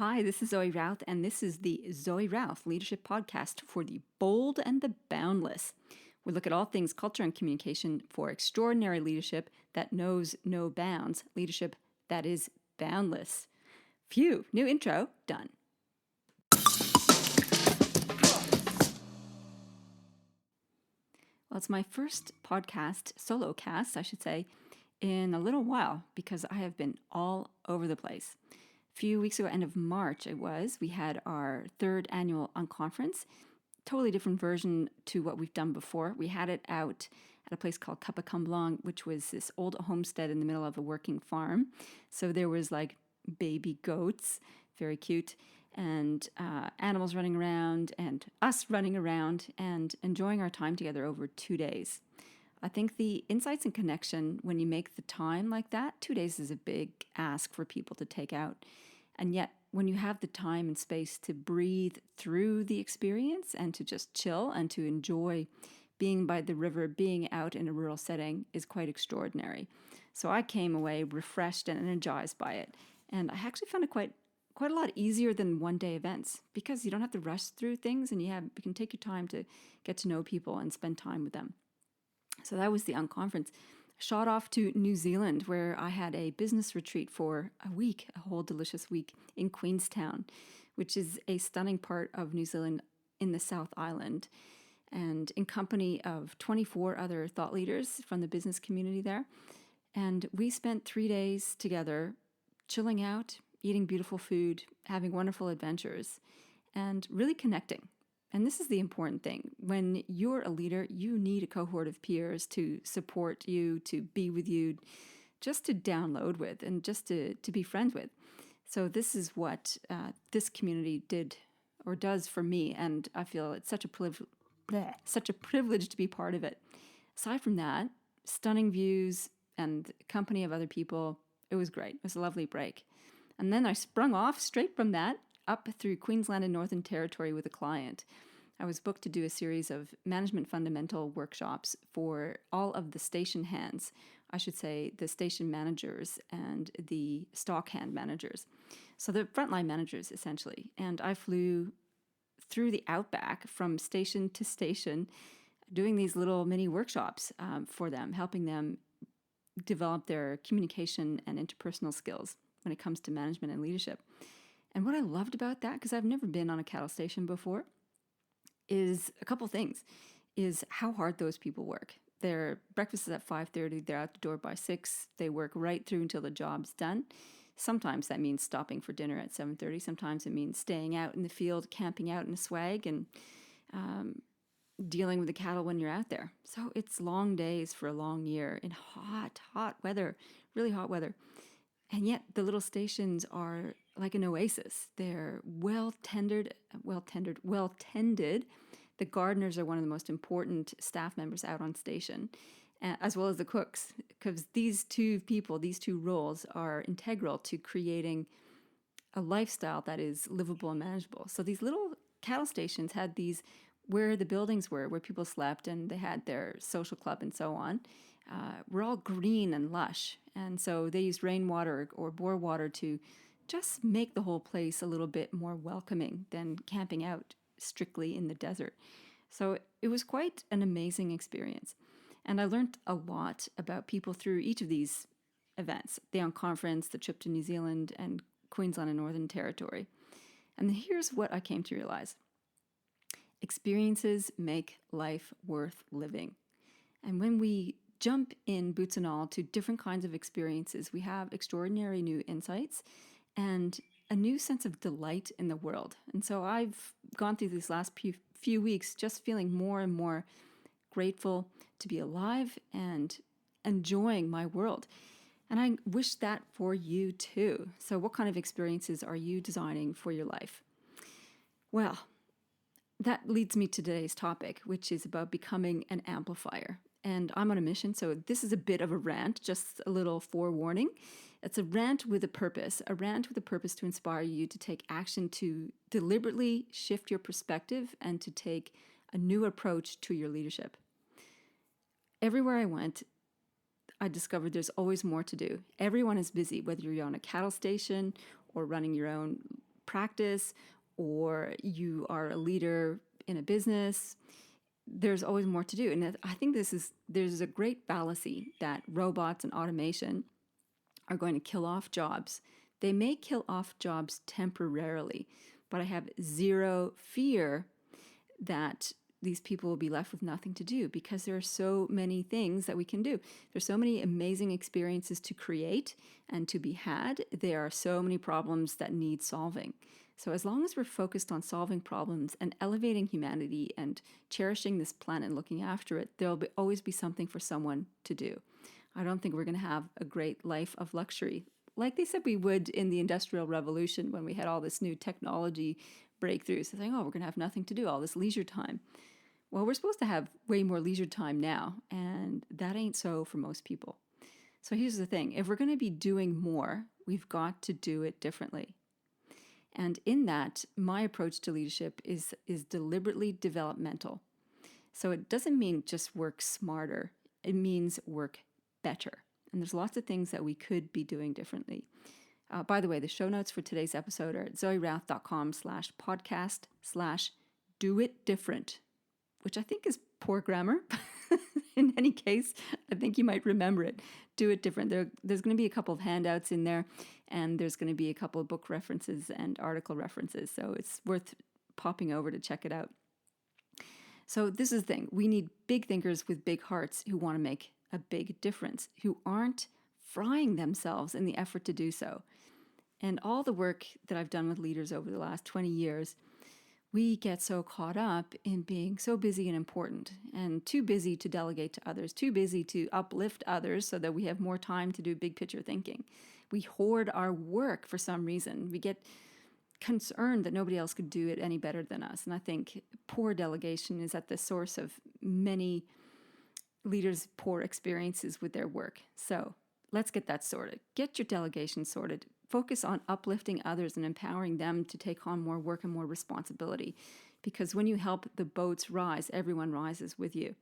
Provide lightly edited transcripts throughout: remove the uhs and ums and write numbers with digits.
Hi, this is Zoe Routh, and this is the Zoe Routh Leadership Podcast for the bold and the boundless. We look at all things culture and communication for extraordinary leadership that knows no bounds, leadership that is boundless. Phew, new intro, done. Well, it's my first podcast, solocast, I should say, in a little while because I have been all over the place. A few weeks ago, end of March, we had our third annual unconference. Totally different version to what we've done before. We had it out at a place called Capacamblang, which was this old homestead in the middle of a working farm. So there was like baby goats, very cute, and animals running around and us running around and enjoying our time together over 2 days. I think the insights and connection, when you make the time like that, 2 days is a big ask for people to take out. And yet, when you have the time and space to breathe through the experience and to just chill and to enjoy being by the river, being out in a rural setting is quite extraordinary. So I came away refreshed and energized by it. And I actually found it quite a lot easier than one-day events because you don't have to rush through things and you can take your time to get to know people and spend time with them. So that was the unconference. Shot off to New Zealand, where I had a business retreat for a week, a whole delicious week in Queenstown, which is a stunning part of New Zealand in the South Island, and in company of 24 other thought leaders from the business community there. And we spent 3 days together, chilling out, eating beautiful food, having wonderful adventures, and really connecting. And this is the important thing. When you're a leader, you need a cohort of peers to support you, to be with you, just to download with and just to be friends with. So this is what this community did or does for me. And I feel it's such a privilege to be part of it. Aside from that, stunning views and company of other people. It was great. It was a lovely break. And then I sprung off straight from that up through Queensland and Northern Territory with a client. I was booked to do a series of management fundamental workshops for all of the station hands, I should say the station managers and the stock hand managers. So the frontline managers, essentially. And I flew through the outback from station to station, doing these little mini workshops for them, helping them develop their communication and interpersonal skills when it comes to management and leadership. And what I loved about that, because I've never been on a cattle station before, is a couple things, is how hard those people work. Their breakfast is at 5:30, they're out the door by 6, they work right through until the job's done. Sometimes that means stopping for dinner at 7:30, sometimes it means staying out in the field, camping out in a swag, and dealing with the cattle when you're out there. So it's long days for a long year in hot weather, really hot weather. And yet the little stations are like an oasis. They're well tended. The gardeners are one of the most important staff members out on station, as well as the cooks, because these two roles are integral to creating a lifestyle that is livable and manageable. So these little cattle stations had these where the buildings were, where people slept, and they had their social club and so on. Were all green and lush. And so they used rainwater or bore water to just make the whole place a little bit more welcoming than camping out strictly in the desert. So it was quite an amazing experience. And I learned a lot about people through each of these events, the unconference, the trip to New Zealand, and Queensland and Northern Territory. And here's what I came to realize. Experiences make life worth living. And when we jump in, boots and all, to different kinds of experiences, we have extraordinary new insights and a new sense of delight in the world. And so I've gone through these last few weeks just feeling more and more grateful to be alive and enjoying my world. And I wish that for you too. So what kind of experiences are you designing for your life? Well, that leads me to today's topic, which is about becoming an amplifier. And I'm on a mission, so this is a bit of a rant, just a little forewarning. It's a rant with a purpose to inspire you to take action to deliberately shift your perspective and to take a new approach to your leadership. Everywhere I went, I discovered there's always more to do. Everyone is busy, whether you're on a cattle station or running your own practice or you are a leader in a business, there's always more to do. And I think there's a great fallacy that robots and automation are going to kill off jobs. They may kill off jobs temporarily, but I have zero fear that these people will be left with nothing to do because there are so many things that we can do. There's so many amazing experiences to create and to be had. There are so many problems that need solving. So as long as we're focused on solving problems and elevating humanity and cherishing this planet and looking after it, always be something for someone to do. I don't think we're going to have a great life of luxury like they said we would in the Industrial Revolution when we had all this new technology breakthroughs. They're saying, oh, we're going to have nothing to do, all this leisure time. Well, we're supposed to have way more leisure time now, and that ain't so for most people. So here's the thing. If we're going to be doing more, we've got to do it differently. And in that, my approach to leadership is deliberately developmental. So it doesn't mean just work smarter. It means work better. And there's lots of things that we could be doing differently. By the way, the show notes for today's episode are at zoerouth.com/podcast/doitdifferent, which I think is poor grammar. In any case, I think you might remember it. Do it different. There's going to be a couple of handouts in there, and there's going to be a couple of book references and article references. So it's worth popping over to check it out. So this is the thing. We need big thinkers with big hearts who want to make a big difference, who aren't frying themselves in the effort to do so. And all the work that I've done with leaders over the last 20 years, we get so caught up in being so busy and important and too busy to delegate to others, too busy to uplift others so that we have more time to do big picture thinking. We hoard our work for some reason. We get concerned that nobody else could do it any better than us. And I think poor delegation is at the source of many leaders' poor experiences with their work. So let's get that sorted. Get your delegation sorted. Focus on uplifting others and empowering them to take on more work and more responsibility. Because when you help the boats rise, everyone rises with you.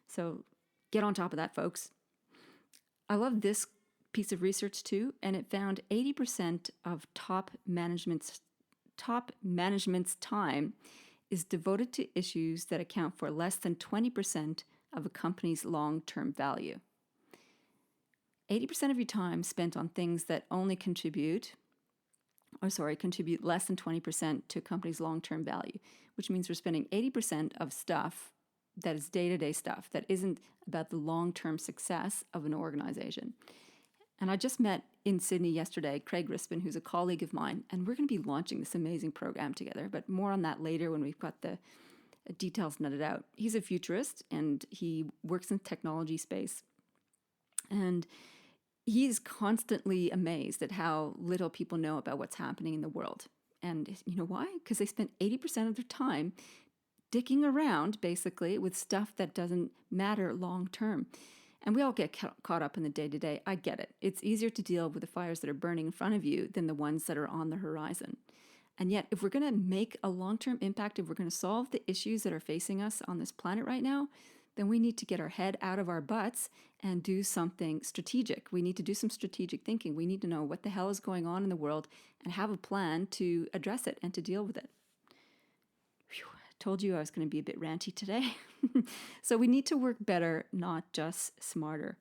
So get on top of that, folks. I love this piece of research too, and it found 80% of top management's time is devoted to issues that account for less than 20% of a company's long-term value. 80% of your time spent on things that only contribute less than 20% to a company's long-term value, which means we're spending 80% of stuff that is day-to-day stuff that isn't about the long-term success of an organization. And I just met in Sydney yesterday Craig Rispin, who's a colleague of mine, and we're going to be launching this amazing program together, but more on that later when we've got the details nutted out. He's a futurist, and he works in the technology space. And he's constantly amazed at how little people know about what's happening in the world. And you know why? Because they spend 80% of their time dicking around, basically, with stuff that doesn't matter long term. And we all get caught up in the day-to-day. I get it. It's easier to deal with the fires that are burning in front of you than the ones that are on the horizon. And yet, if we're going to make a long-term impact, if we're going to solve the issues that are facing us on this planet right now, then we need to get our head out of our butts and do something strategic. We need to do some strategic thinking. We need to know what the hell is going on in the world and have a plan to address it and to deal with it. Whew, I told you I was going to be a bit ranty today. So we need to work better, not just smarter.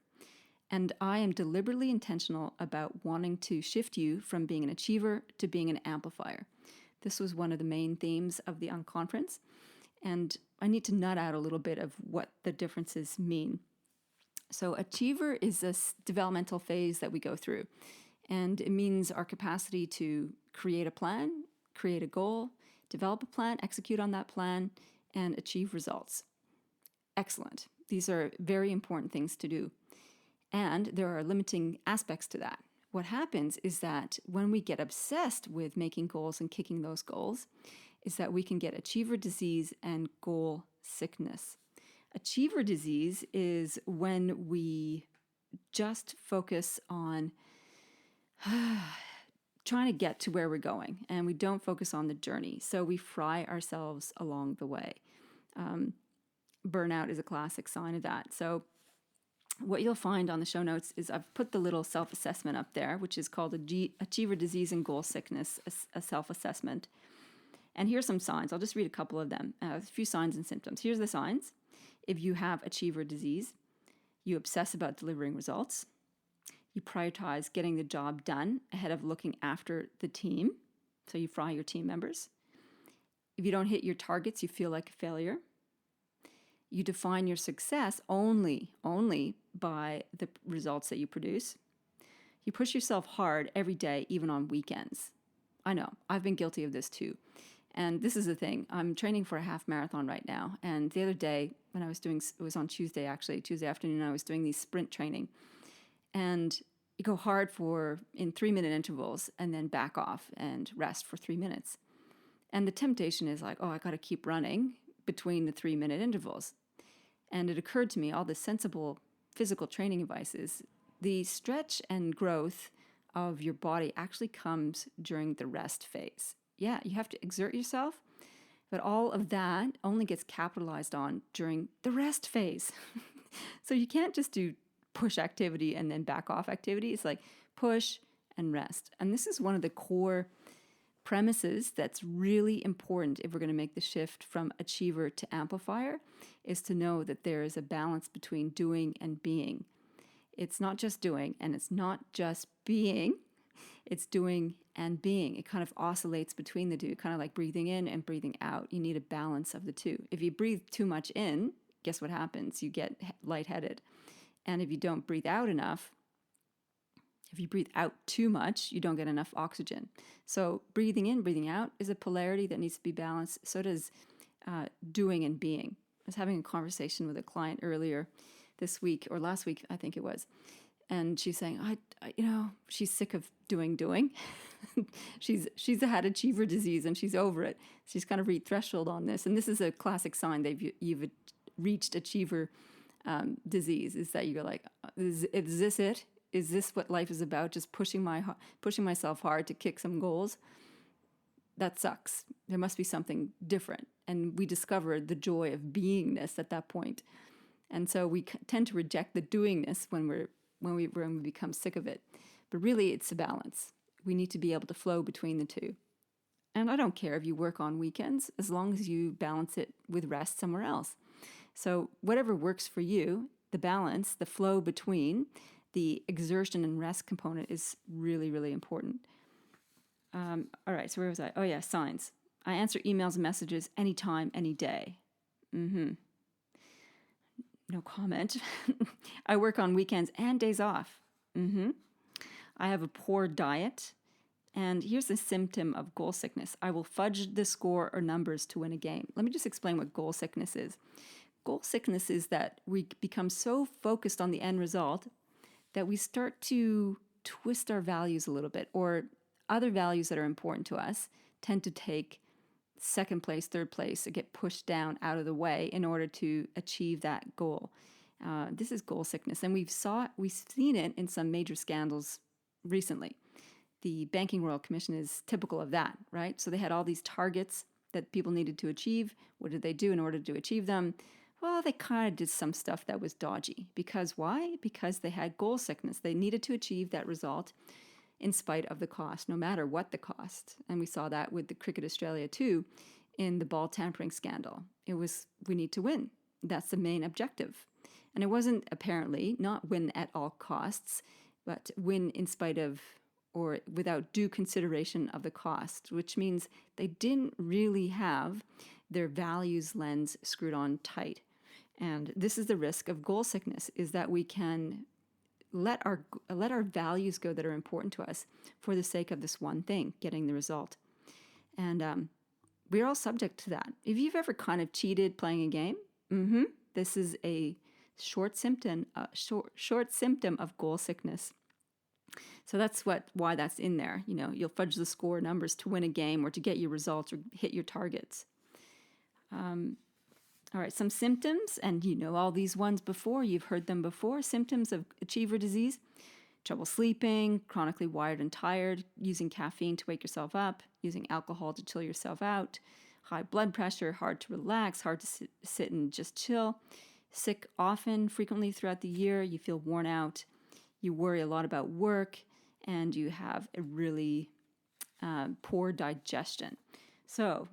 And I am deliberately intentional about wanting to shift you from being an achiever to being an amplifier. This was one of the main themes of the unconference. And I need to nut out a little bit of what the differences mean. So achiever is this developmental phase that we go through. And it means our capacity to create a plan, create a goal, develop a plan, execute on that plan, and achieve results. Excellent. These are very important things to do. And there are limiting aspects to that. What happens is that when we get obsessed with making goals and kicking those goals, is that we can get achiever disease and goal sickness. Achiever disease is when we just focus on trying to get to where we're going, and we don't focus on the journey. So we fry ourselves along the way. Burnout is a classic sign of that. So what you'll find on the show notes is I've put the little self-assessment up there, which is called Achiever Disease and Goal Sickness, a self-assessment. And here's some signs. I'll just read a couple of them, a few signs and symptoms. Here's the signs. If you have achiever disease, you obsess about delivering results. You prioritize getting the job done ahead of looking after the team. So you fry your team members. If you don't hit your targets, you feel like a failure. You define your success only by the results that you produce. You push yourself hard every day, even on weekends. I know, I've been guilty of this too. And this is the thing, I'm training for a half marathon right now. And the other day when I was doing, it was on Tuesday afternoon, I was doing these sprint training. And you go hard in 3-minute intervals and then back off and rest for 3 minutes. And the temptation is like, oh, I got to keep running between the 3-minute intervals. And it occurred to me, all the sensible physical training advice is the stretch and growth of your body actually comes during the rest phase. Yeah, you have to exert yourself, but all of that only gets capitalized on during the rest phase. So you can't just do push activity and then back off activity. It's like push and rest. And this is one of the core premises that's really important if we're going to make the shift from achiever to amplifier, is to know that there is a balance between doing and being. It's not just doing and it's not just being, it's doing and being. It kind of oscillates between the two, kind of like breathing in and breathing out. You need a balance of the two. If you breathe too much in, guess what happens? You get lightheaded. And if you don't breathe out enough, if you breathe out too much, you don't get enough oxygen. So breathing in, breathing out is a polarity that needs to be balanced. So does doing and being. I was having a conversation with a client earlier this week, or last week, I think it was. And she's saying, she's sick of doing. she's had achiever disease and she's over it. She's kind of reached threshold on this. And this is a classic sign that you've reached achiever disease, is that you're like, is this it? Is this what life is about? Just pushing myself hard to kick some goals? That sucks. There must be something different. And we discover the joy of beingness at that point. And so we tend to reject the doingness when we become sick of it. But really, it's a balance. We need to be able to flow between the two. And I don't care if you work on weekends, as long as you balance it with rest somewhere else. So whatever works for you, the balance, the flow between the exertion and rest component is really, really important. All right, so where was I? Oh yeah, signs. I answer emails and messages anytime, any day. No comment. I work on weekends and days off. I have a poor diet. And here's a symptom of goal sickness. I will fudge the score or numbers to win a game. Let me just explain what goal sickness is. Goal sickness is that we become so focused on the end result that we start to twist our values a little bit, or other values that are important to us tend to take second place, third place, or get pushed down out of the way in order to achieve that goal. This is goal sickness, and we've seen it in some major scandals recently. The Banking Royal Commission is typical of that, right? So they had all these targets that people needed to achieve. What did they do in order to achieve them? Well, they kind of did some stuff that was dodgy. Because why? Because they had goal sickness. They needed to achieve that result in spite of the cost, no matter what the cost. And we saw that with the Cricket Australia too, in the ball tampering scandal. It was, we need to win. That's the main objective. And it wasn't apparently not win at all costs, but win in spite of or without due consideration of the cost, which means they didn't really have their values lens screwed on tight. And this is the risk of goal sickness, is that we can let our values go that are important to us for the sake of this one thing, getting the result. And we're all subject to that. If you've ever kind of cheated playing a game, this is a short symptom of goal sickness. So that's why that's in there. You know, you'll fudge the score numbers to win a game or to get your results or hit your targets. All right, some symptoms, and you know all these ones before, you've heard them before. Symptoms of achiever disease: trouble sleeping, chronically wired and tired, using caffeine to wake yourself up, using alcohol to chill yourself out, high blood pressure, hard to relax, hard to sit and just chill, sick often, frequently throughout the year, you feel worn out, you worry a lot about work, and you have a really poor digestion. So,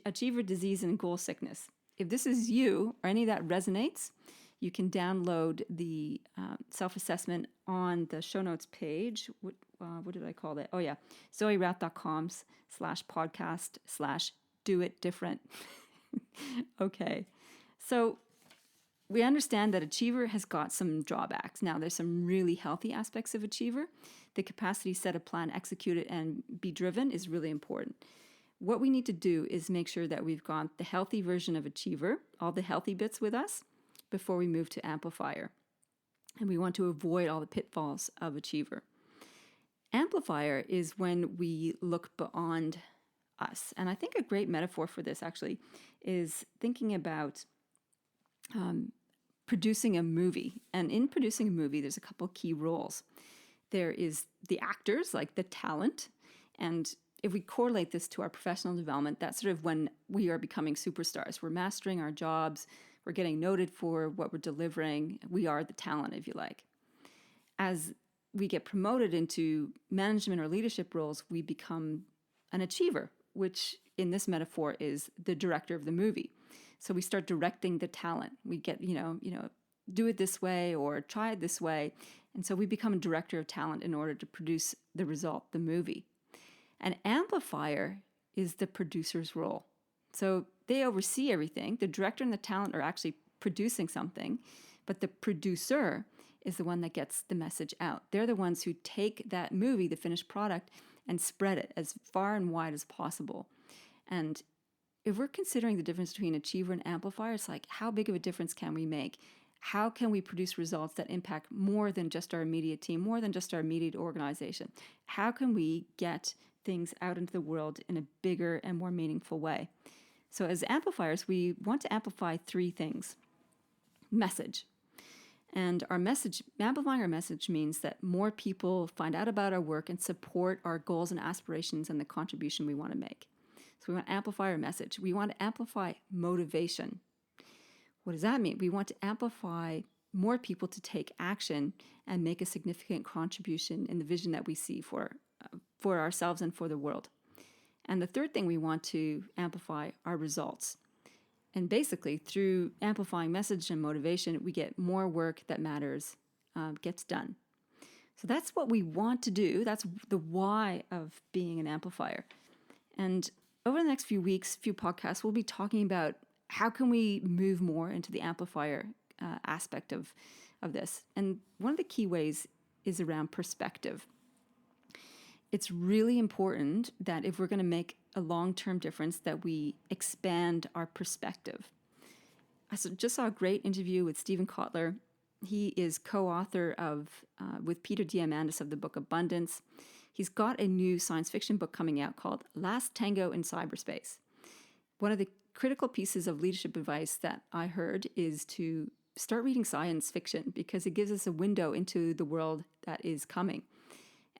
achiever disease and goal sickness. If this is you or any of that resonates, you can download the self-assessment on the show notes page. What did I call that? Oh yeah, zoerouth.com/podcast/do-it-different. Okay, so we understand that achiever has got some drawbacks. Now, there's some really healthy aspects of achiever. The capacity to set a plan, execute it, and be driven is really important. What we need to do is make sure that we've got the healthy version of achiever, all the healthy bits with us, before we move to amplifier. And we want to avoid all the pitfalls of achiever. Amplifier is when we look beyond us. And I think a great metaphor for this actually is thinking about producing a movie. And in producing a movie, there's a couple key roles. There is the actors, like the talent. And if we correlate this to our professional development, that's sort of when we are becoming superstars. We're mastering our jobs. We're getting noted for what we're delivering. We are the talent, if you like. As we get promoted into management or leadership roles, we become an achiever, which in this metaphor is the director of the movie. So we start directing the talent. We get, do it this way or try it this way. And so we become a director of talent in order to produce the result, the movie. An amplifier is the producer's role. So they oversee everything. The director and the talent are actually producing something, but the producer is the one that gets the message out. They're the ones who take that movie, the finished product, and spread it as far and wide as possible. And if we're considering the difference between achiever and amplifier, it's like, how big of a difference can we make? How can we produce results that impact more than just our immediate team, more than just our immediate organization? How can we get things out into the world in a bigger and more meaningful way? So as amplifiers, we want to amplify three things. Message. And our message, amplifying our message means that more people find out about our work and support our goals and aspirations and the contribution we want to make. So we want to amplify our message. We want to amplify motivation. What does that mean? We want to amplify more people to take action and make a significant contribution in the vision that we see for ourselves and for the world. And the third thing we want to amplify are results. And basically, through amplifying message and motivation, we get more work that matters, gets done. So that's what we want to do. That's the why of being an amplifier. And over the next few weeks, few podcasts, we'll be talking about how can we move more into the amplifier aspect of this. And one of the key ways is around perspective. It's really important that if we're going to make a long-term difference, that we expand our perspective. I just saw a great interview with Stephen Kotler. He is co-author with Peter Diamandis of the book Abundance. He's got a new science fiction book coming out called Last Tango in Cyberspace. One of the critical pieces of leadership advice that I heard is to start reading science fiction because it gives us a window into the world that is coming.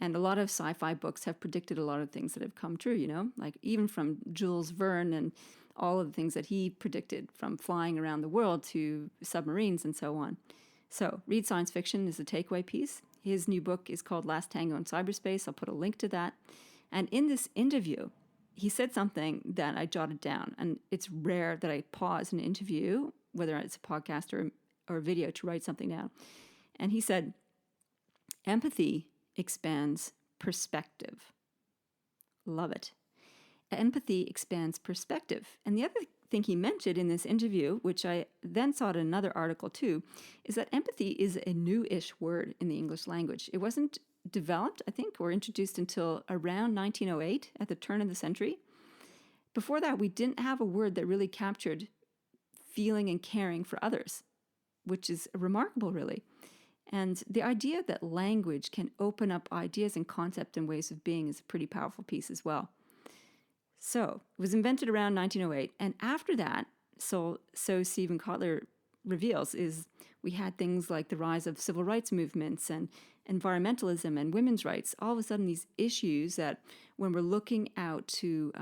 And a lot of sci-fi books have predicted a lot of things that have come true, like even from Jules Verne and all of the things that he predicted, from flying around the world to submarines and so on. So read science fiction is the takeaway piece. His new book is called Last Tango in Cyberspace. I'll put a link to that. And in this interview, he said something that I jotted down. And it's rare that I pause an interview, whether it's a podcast or a video, to write something down. And he said, empathy expands perspective. Love it. Empathy expands perspective. And the other thing he mentioned in this interview, which I then saw in another article too, is that empathy is a new-ish word in the English language. It wasn't developed, I think, or introduced until around 1908 at the turn of the century. Before that, we didn't have a word that really captured feeling and caring for others, which is remarkable, really. And the idea that language can open up ideas and concepts and ways of being is a pretty powerful piece as well. So it was invented around 1908. And after that, so Stephen Kotler reveals, is we had things like the rise of civil rights movements and environmentalism and women's rights. All of a sudden, these issues that when we're looking out to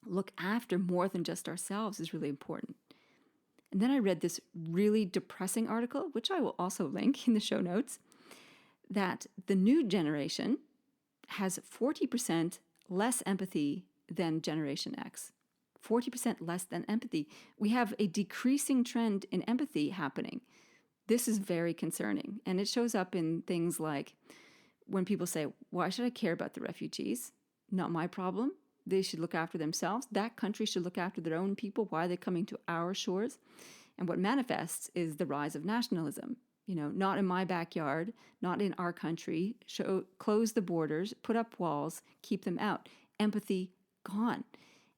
look after more than just ourselves is really important. And then I read this really depressing article, which I will also link in the show notes, that the new generation has 40% less empathy than Generation X. 40% less than empathy. We have a decreasing trend in empathy happening. This is very concerning. And it shows up in things like when people say, why should I care about the refugees? Not my problem. They should look after themselves. That country should look after their own people. Why are they coming to our shores? And what manifests is the rise of nationalism. Not in my backyard, not in our country. Close the borders, put up walls, keep them out. Empathy gone.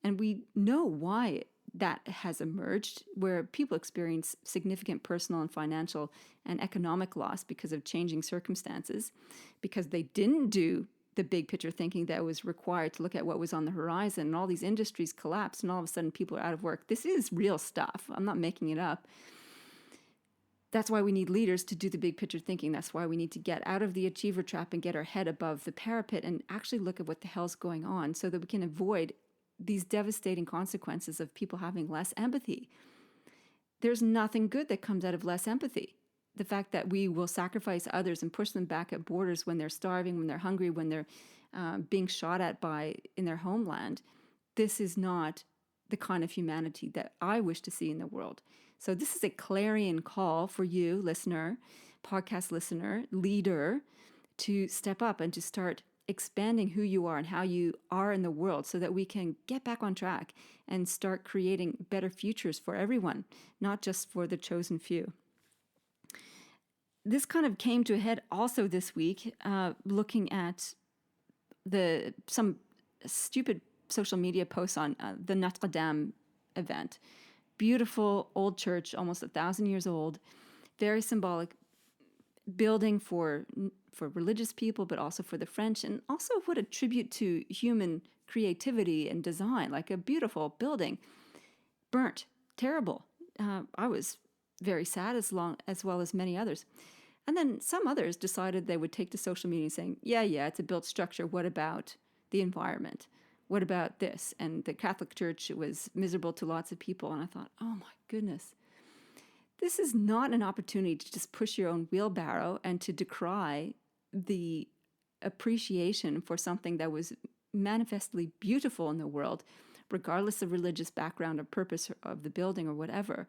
And we know why that has emerged, where people experience significant personal and financial and economic loss because of changing circumstances, because they didn't do the big picture thinking that was required to look at what was on the horizon, and all these industries collapsed and all of a sudden people are out of work. This is real stuff. I'm not making it up. That's why we need leaders to do the big picture thinking. That's why we need to get out of the achiever trap and get our head above the parapet and actually look at what the hell's going on so that we can avoid these devastating consequences of people having less empathy. There's nothing good that comes out of less empathy. The fact that we will sacrifice others and push them back at borders when they're starving, when they're hungry, when they're being shot at in their homeland, this is not the kind of humanity that I wish to see in the world. So this is a clarion call for you, listener, podcast listener, leader, to step up and to start expanding who you are and how you are in the world so that we can get back on track and start creating better futures for everyone, not just for the chosen few. This kind of came to a head also this week, looking at some stupid social media posts on the Notre Dame event. Beautiful old church, almost 1,000 years old, very symbolic building for religious people, but also for the French, and also what a tribute to human creativity and design, like a beautiful building. Burnt, terrible. I was very sad as well as many others. And then some others decided they would take to social media saying, yeah, it's a built structure. What about the environment? What about this? And the Catholic Church was miserable to lots of people. And I thought, oh my goodness, this is not an opportunity to just push your own wheelbarrow and to decry the appreciation for something that was manifestly beautiful in the world, regardless of religious background or purpose of the building or whatever.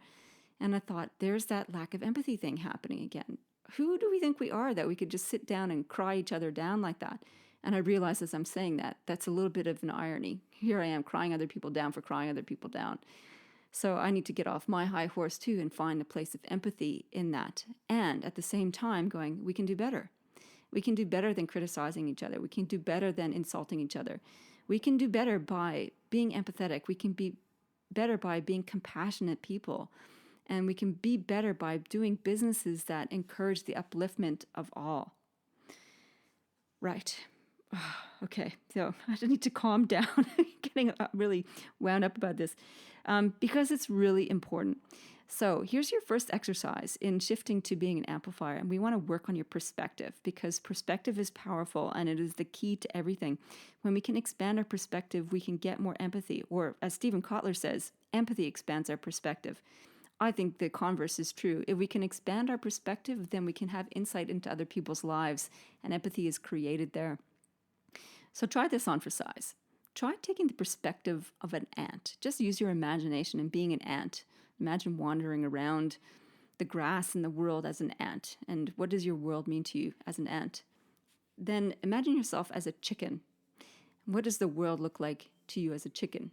And I thought, there's that lack of empathy thing happening again. Who do we think we are that we could just sit down and cry each other down like that? And I realize as I'm saying that, that's a little bit of an irony. Here I am crying other people down for crying other people down. So I need to get off my high horse too and find a place of empathy in that. And at the same time going, we can do better. We can do better than criticizing each other. We can do better than insulting each other. We can do better by being empathetic. We can be better by being compassionate people. And we can be better by doing businesses that encourage the upliftment of all. Right. Okay, so I just need to calm down. Getting really wound up about this because it's really important. So here's your first exercise in shifting to being an amplifier. And we want to work on your perspective because perspective is powerful and it is the key to everything. When we can expand our perspective, we can get more empathy. Or as Stephen Kotler says, empathy expands our perspective. I think the converse is true. If we can expand our perspective, then we can have insight into other people's lives and empathy is created there. So try this on for size. Try taking the perspective of an ant. Just use your imagination and being an ant. Imagine wandering around the grass in the world as an ant. And what does your world mean to you as an ant? Then imagine yourself as a chicken. What does the world look like to you as a chicken?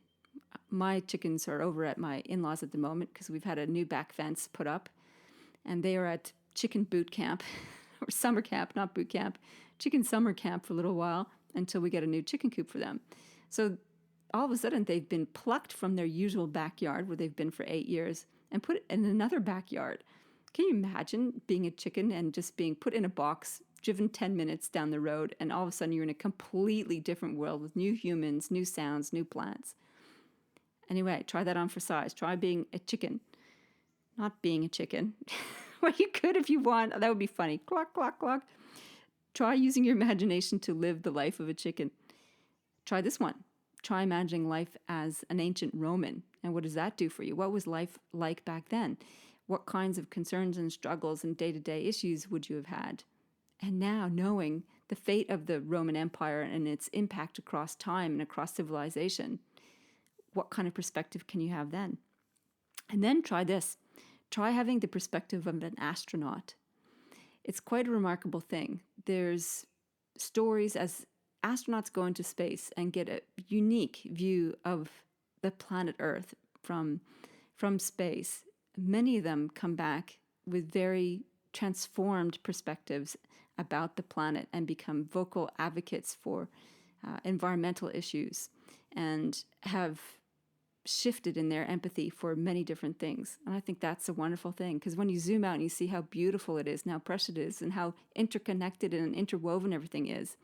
My chickens are over at my in-laws at the moment because we've had a new back fence put up. And they are at chicken boot camp, or summer camp, not boot camp, chicken summer camp for a little while until we get a new chicken coop for them. So all of a sudden they've been plucked from their usual backyard where they've been for 8 years and put in another backyard. Can you imagine being a chicken and just being put in a box, driven 10 minutes down the road, and all of a sudden you're in a completely different world with new humans, new sounds, new plants? Anyway, try that on for size. Try being a chicken. Not being a chicken. Well, you could if you want. That would be funny. Cluck, cluck, cluck. Try using your imagination to live the life of a chicken. Try this one. try imagining life as an ancient Roman. And what does that do for you? What was life like back then? What kinds of concerns and struggles and day-to-day issues would you have had? And now, knowing the fate of the Roman Empire and its impact across time and across civilization, what kind of perspective can you have then? And then try this. Try having the perspective of an astronaut. It's quite a remarkable thing. There's stories as astronauts go into space and get a unique view of the planet Earth from space. Many of them come back with very transformed perspectives about the planet and become vocal advocates for environmental issues and have shifted in their empathy for many different things. And I think that's a wonderful thing, because when you zoom out and you see how beautiful it is and how precious it is and how interconnected and interwoven everything is,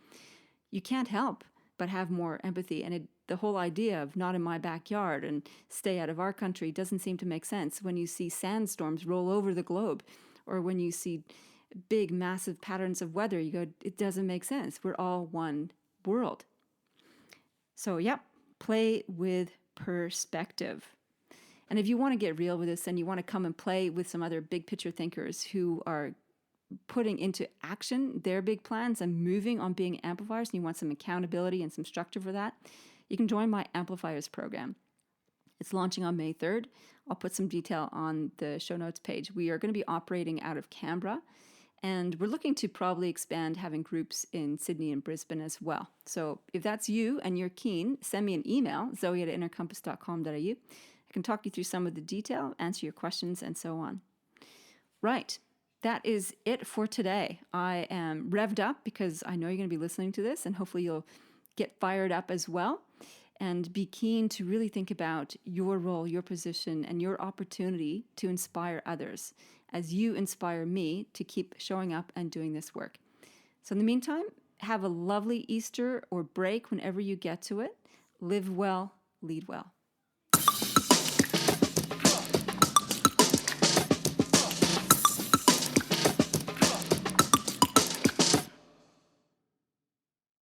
you can't help but have more empathy. And the whole idea of not in my backyard and stay out of our country doesn't seem to make sense when you see sandstorms roll over the globe, or when you see big, massive patterns of weather. You go, it doesn't make sense. We're all one world. So, yep, play with perspective. And if you want to get real with this and you want to come and play with some other big picture thinkers who are putting into action their big plans and moving on being amplifiers, and you want some accountability and some structure for that, you can join my Amplifiers program. It's launching on May 3rd. I'll put some detail on the show notes page. We are going to be operating out of Canberra, and we're looking to probably expand having groups in Sydney and Brisbane as well. So if that's you and you're keen, send me an email, zoe@innercompass.com.au. I can talk you through some of the detail, answer your questions, and so on. Right. That is it for today. I am revved up because I know you're going to be listening to this, and hopefully you'll get fired up as well and be keen to really think about your role, your position, and your opportunity to inspire others as you inspire me to keep showing up and doing this work. So in the meantime, have a lovely Easter or break whenever you get to it. Live well, lead well.